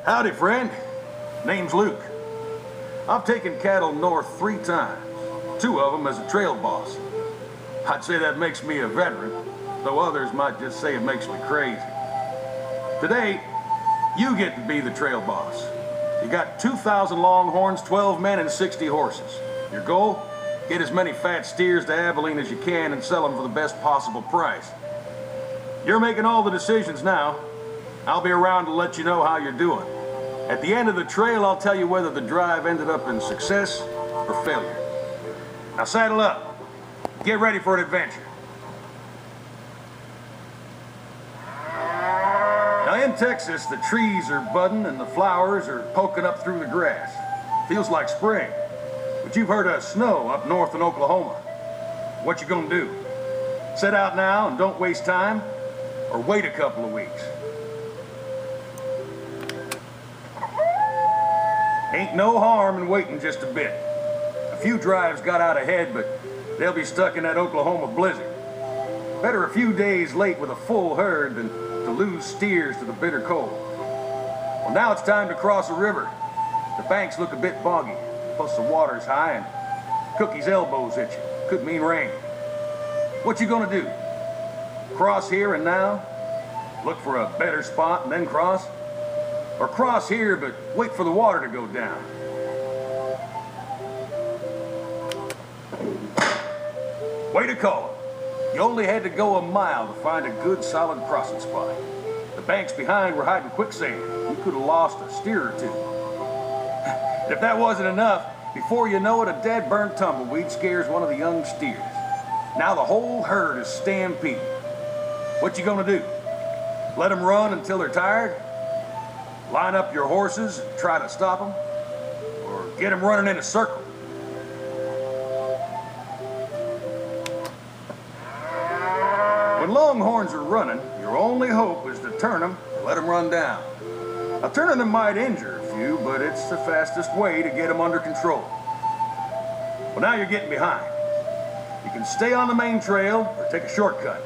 Howdy, friend. Name's Luke. I've taken cattle north 3 times, 2 of them as a trail boss. I'd say that makes me a veteran, though others might just say it makes me crazy. Today, you get to be the trail boss. You got 2,000 longhorns, 12 men, and 60 horses. Your goal? Get as many fat steers to Abilene as you can and sell them for the best possible price. You're making all the decisions now. I'll be around to let you know how you're doing. At the end of the trail, I'll tell you whether the drive ended up in success or failure. Now saddle up. Get ready for an adventure. Now in Texas, the trees are budding and the flowers are poking up through the grass. Feels like spring. But you've heard of snow up north in Oklahoma. What you gonna do? Set out now and don't waste time, or wait a couple of weeks? Ain't no harm in waiting just a bit. A few drives got out ahead, but they'll be stuck in that Oklahoma blizzard. Better a few days late with a full herd than to lose steers to the bitter cold. Well, now it's time to cross a river. The banks look a bit boggy, plus the water's high and Cookie's elbows itchy. Could mean rain. What you gonna do? Cross here and now? Look for a better spot and then cross? Or cross here, but wait for the water to go down? Way to call it. You only had to go a mile to find a good, solid crossing spot. The banks behind were hiding quicksand. You could have lost a steer or two. And if that wasn't enough, before you know it, a dead-burnt tumbleweed scares one of the young steers. Now the whole herd is stampeding. What you gonna do? Let them run until they're tired? Line up your horses and try to stop them? Or get them running in a circle? When longhorns are running, your only hope is to turn them or let them run down. Now, turning them might injure a few, but it's the fastest way to get them under control. Well, now you're getting behind. You can stay on the main trail or take a shortcut.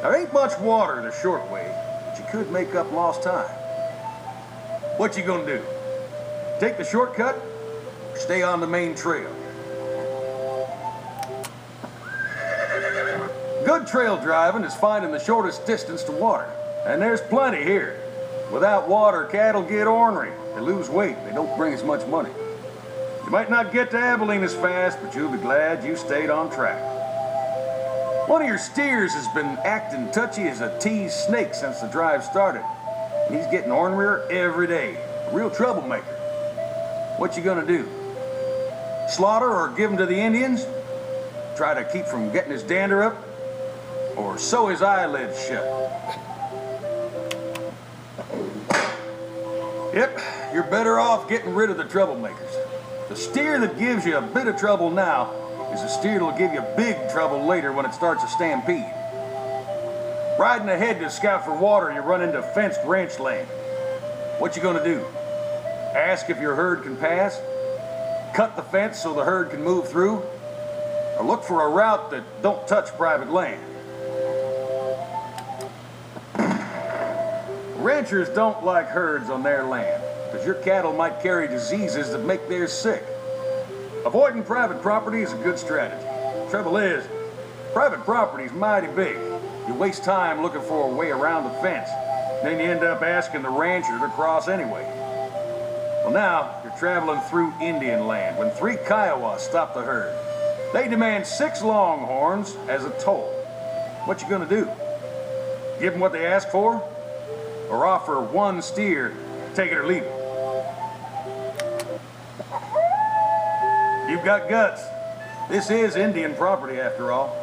There ain't much water the short way, but you could make up lost time. What you gonna do? Take the shortcut or stay on the main trail? Good trail driving is finding the shortest distance to water, and there's plenty here. Without water, cattle get ornery. They lose weight. They don't bring as much money. You might not get to Abilene as fast, but you'll be glad you stayed on track. One of your steers has been acting touchy as a teased snake since the drive started. And he's getting ornerier every day. A real troublemaker. What you gonna do? Slaughter or give him to the Indians? Try to keep from getting his dander up? Or sew his eyelids shut? Yep, you're better off getting rid of the troublemakers. The steer that gives you a bit of trouble now is a steer that'll give you big trouble later when it starts a stampede. Riding ahead to scout for water, you run into fenced ranch land. What you gonna do? Ask if your herd can pass? Cut the fence so the herd can move through? Or look for a route that don't touch private land? Ranchers don't like herds on their land, because your cattle might carry diseases that make theirs sick. Avoiding private property is a good strategy. Trouble is, private property's mighty big. You waste time looking for a way around the fence, then you end up asking the rancher to cross anyway. Well, now you're traveling through Indian land when 3 Kiowas stop the herd. They demand 6 longhorns as a toll. What you gonna do? Give them what they ask for? Or offer 1 steer, take it or leave it? You've got guts. This is Indian property after all.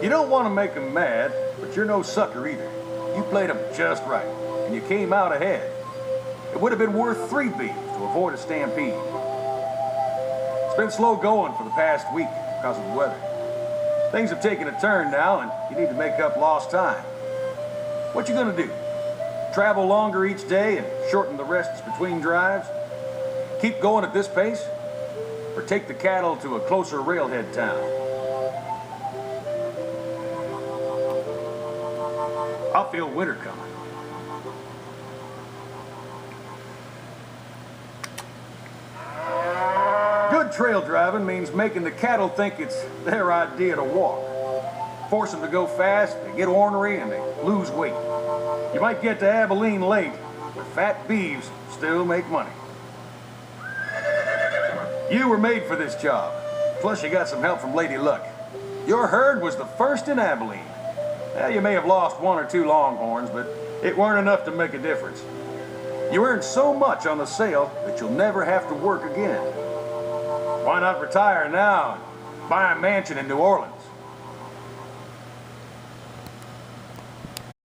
You don't want to make them mad, but you're no sucker either. You played them just right, and you came out ahead. It would have been worth 3 beats to avoid a stampede. It's been slow going for the past week because of the weather. Things have taken a turn now, and you need to make up lost time. What you gonna do? Travel longer each day and shorten the rests between drives? Keep going at this pace? Or take the cattle to a closer railhead town? I feel winter coming. trail driving means making the cattle think it's their idea to walk. Force them to go fast, they get ornery, and they lose weight. You might get to Abilene late, but fat beeves still make money. You were made for this job. Plus, you got some help from Lady Luck. Your herd was the first in Abilene. Well, you may have lost 1 or 2 longhorns, but it weren't enough to make a difference. You earned so much on the sale that you'll never have to work again. Why not retire now and buy a mansion in New Orleans?